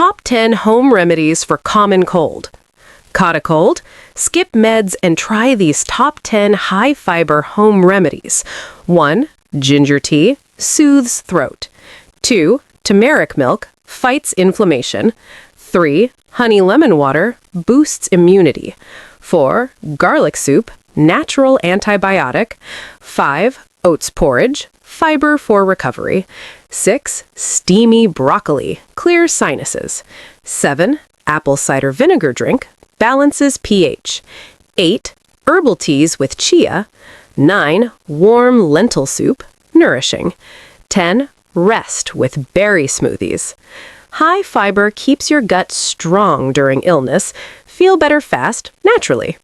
Top 10 home remedies for common cold. Caught a cold? Skip meds and try these top 10 high-fiber home remedies. 1. Ginger tea soothes throat. 2. Turmeric milk fights inflammation. 3. Honey lemon water boosts immunity. 4. Garlic soup natural antibiotic. 5. Oats porridge fiber for recovery. 6. Steamy broccoli clears sinuses. 7. Apple cider vinegar drink balances pH. 8. Herbal teas with chia. 9. Warm lentil soup nourishing. 10. Rest with berry smoothies. High fiber keeps your gut strong during illness. Feel better fast, naturally.